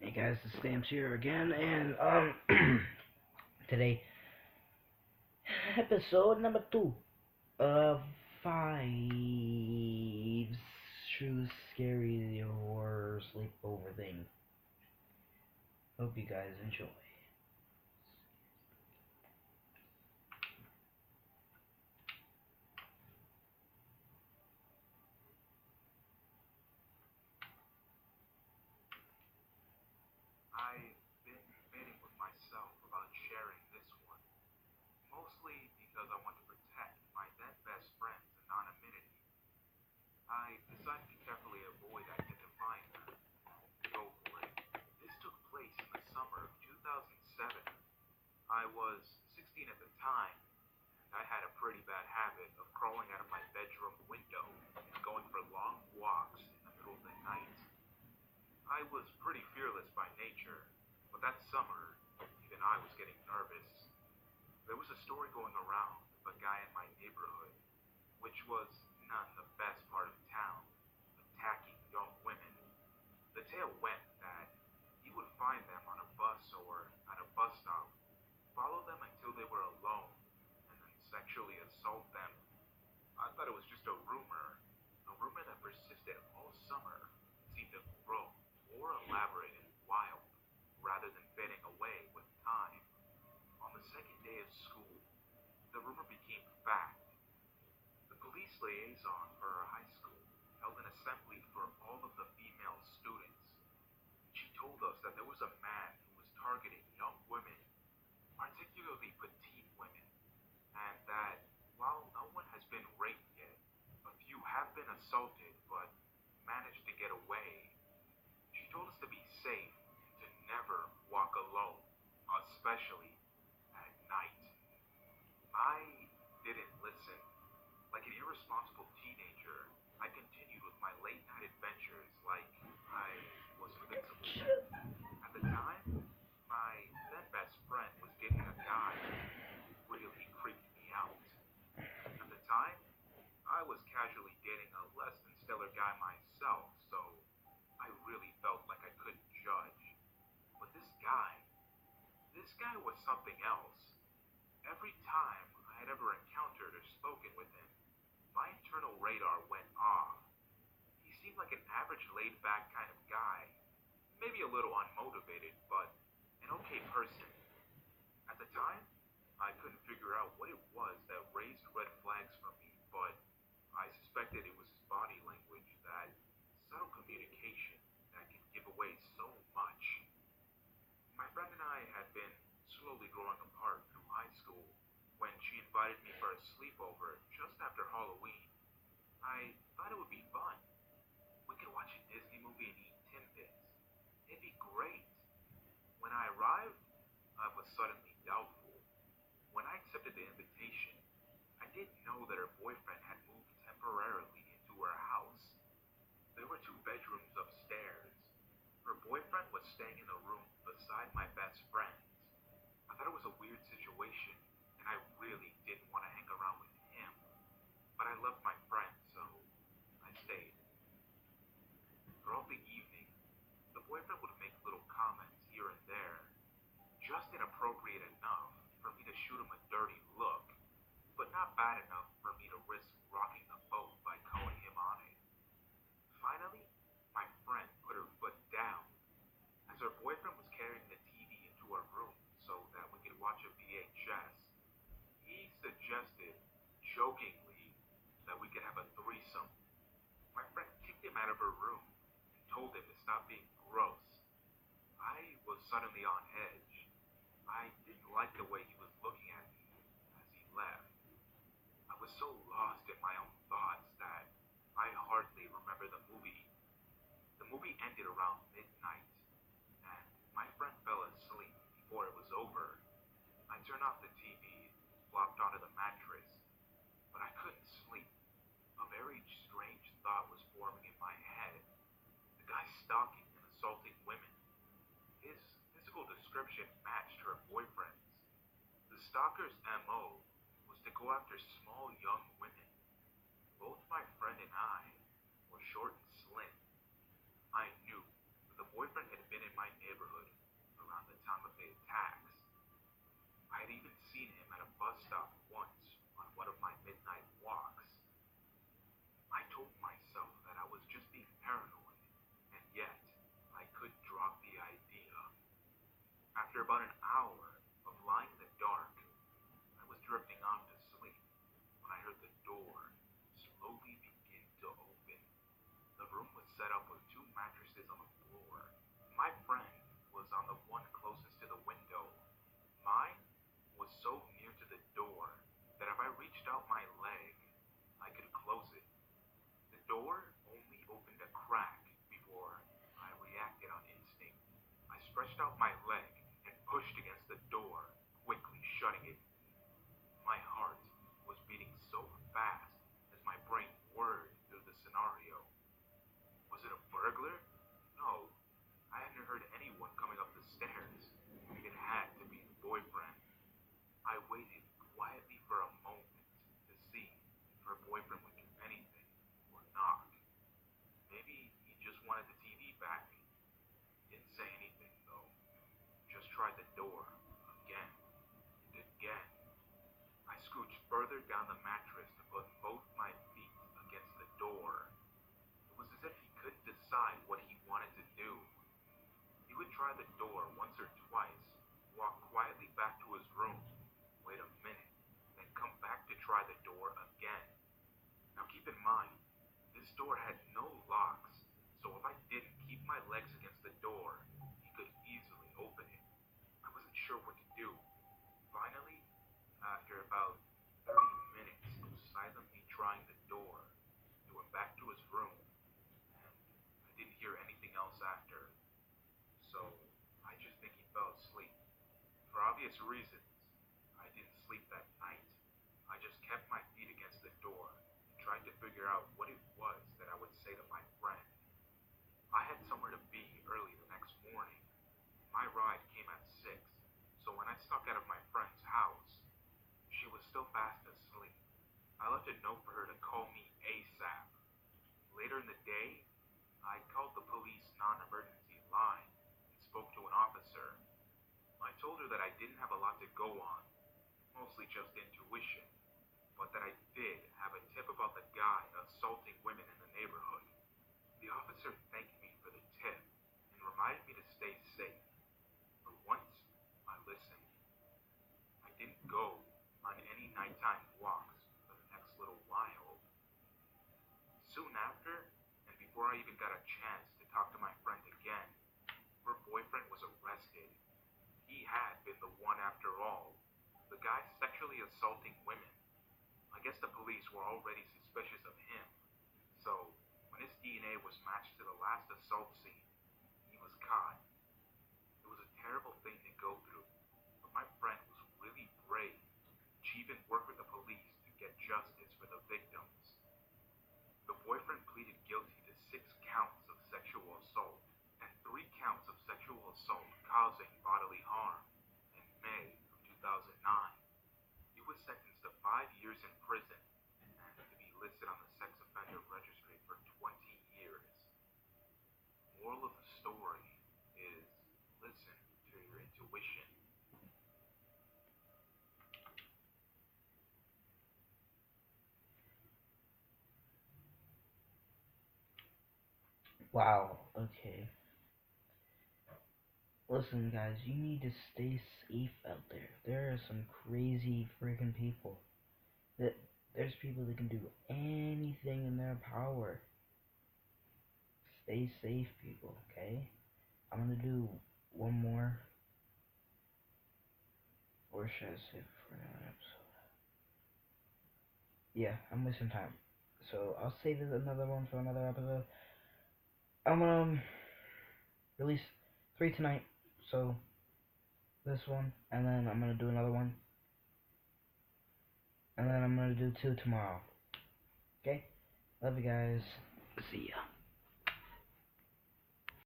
Hey guys, the Stamps here again, and today, episode number 2 of 5 true scary horror sleepover thing. Hope you guys enjoy. I've been debating with myself about sharing this one, mostly because I want to protect my then best friend's anonymity. I decided to carefully avoid identifying her. Go for it. This took place in the summer of 2007. I was 16 at the time, and I had a pretty bad habit of crawling out of my bedroom window and going for long walks in the middle of the night. I was pretty fearless by nature, but that summer, even I was getting nervous. There was a story going around of a guy in my neighborhood, which was not the best part of town, attacking young women. The tale went that he would find them on a bus or at a bus stop, follow them until they were alone, and then sexually assault them. I thought it was just a rumor that persisted all summer, seemed to grow more elaborate and wild, rather than fading away with time. On the second day of school, the rumor became fact. The police liaison for our high school held an assembly for all of the female students. She told us that there was a man who was targeting young women, particularly petite women, and that while no one has been raped yet, a few have been assaulted but managed to get away. She told us to be safe and to never walk alone, especially at night. I didn't listen. Like an irresponsible teenager, I continued with my late night adventures like I was invincible. At the time, my then best friend was dating a guy who really creeped me out. At the time, I was casually dating a less than stellar guy myself, so I really felt like I couldn't judge. But this guy was something else. Every time I had ever encountered or spoken with him, my internal radar went off. He seemed like an average laid back kind of guy, maybe a little unmotivated, but an okay person. At the time, I couldn't figure out what it was that raised red flags for me, but I suspected it was his body language, that subtle communication that can give away so much. My friend and I had been slowly growing apart through high school when she invited me for a sleepover just after Halloween. I thought it would be fun. We could watch a Disney movie and eat Timbits. It'd be great. When I arrived, I was suddenly doubtful. When I accepted the invitation, I didn't know that her boyfriend had moved temporarily into her house. There were two bedrooms upstairs. Her boyfriend was staying in the room beside my best friend's. I thought it was a weird situation, and I really didn't want to hang around with him. But I loved my friend, so I stayed. Throughout the evening, the boyfriend would make little comments here and there, just inappropriate enough for me to shoot him a dirty look, but not bad enough for me to risk rocking the boat by calling him on it. Finally, my friend put her foot down, as her boyfriend was carrying the TV into her room so that we could watch a VHS. He suggested, jokingly, that we could have a threesome. My friend kicked him out of her room and told him to stop being gross. I was suddenly on edge. I didn't like the way he was looking at me as he left. I was so lost in my own thoughts that I hardly remember the movie. The movie ended around midnight, and my friend fell asleep before it was over. I turned off the TV, flopped onto the mattress, but I couldn't sleep. A very strange thought was forming in my head. The guy stalking and assaulting women. His physical description matched her boyfriend's. The stalker's MO was to go after small young women. Both my friend and I were short and slim. I knew the boyfriend had been in my neighborhood around the time of the attacks. I had even seen him at a bus stop once on one of my midnight walks. I told myself that I was just being paranoid, and yet I couldn't drop the idea. After about an hour of lying in the dark, I was drifting off to sleep when I heard the door slowly begin to open. The room was set up with two mattresses on the floor. My friend was on the one closest to the window. Mine was so near to the door that if I reached out my leg, I could close it. The door only opened a crack before I reacted on instinct. I stretched out my leg and pushed against the door, quickly shutting it. My heart was beating so fast as my brain whirred through the scenario. Was it a burglar? No, I hadn't heard anyone coming up the stairs. It had to be the boyfriend. I waited quietly for a moment to see if her boyfriend would do anything or knock. Maybe he just wanted the TV back. Didn't say anything though. Just tried the door again and again. I scooched further down the mattress to put both my feet against the door. It was as if he couldn't decide what he wanted to do. He would try the door once or twice, walk quietly back to his room, wait a minute, then come back to try the door again. Now keep in mind, this door had no locks, so if I didn't keep my legs against the door, he could easily open it. I wasn't sure what to do. Finally, after about 30 minutes of silently trying the door, he went back to his room, and I didn't hear anything else after. So I just think he fell asleep. For obvious reasons, I didn't sleep that night. I just kept my feet against the door and tried to figure out what it was that I would say to my friend. I had somewhere to be early the next morning. My ride came at 6, so when I snuck out of my friend's house, she was still fast asleep. I left a note for her to call me ASAP. Later in the day, I called the police non-emergency line and spoke to an officer. I told her that I didn't have a lot to go on, mostly just intuition, but that I did have a tip about the guy assaulting women in the neighborhood. The officer thanked me for the tip and reminded me to stay safe. For once, I listened. I didn't go on any nighttime walks for the next little while. Soon after, and before I even got a chance to talk to my friend again, her boyfriend was arrested. He had been the one after all. The guy sexually assaulting women. I guess the police were already suspicious of him. So, when his DNA was matched to the last assault scene, he was caught. It was a terrible thing to go through, but my friend was really brave. She even worked with the police to get justice for the victims. The boyfriend pleaded guilty to 6 counts of sexual assault and 3 counts of sexual assault causing bodily harm in May of 2009. He was sentenced to 5 years in prison and to be listed on the sex offender registry for 20 years. Moral of the story is listen to your intuition. Wow, okay. Listen, guys, you need to stay safe out there. There are some crazy freaking people. That there's people that can do anything in their power. Stay safe, people, okay? I'm gonna do one more. Or should I save it for another episode? Yeah, I'm wasting time. So I'll save another one for another episode. I'm gonna release 3 tonight. So this one, and then I'm gonna do another one. And then I'm gonna do 2 tomorrow. Okay? Love you guys. See ya.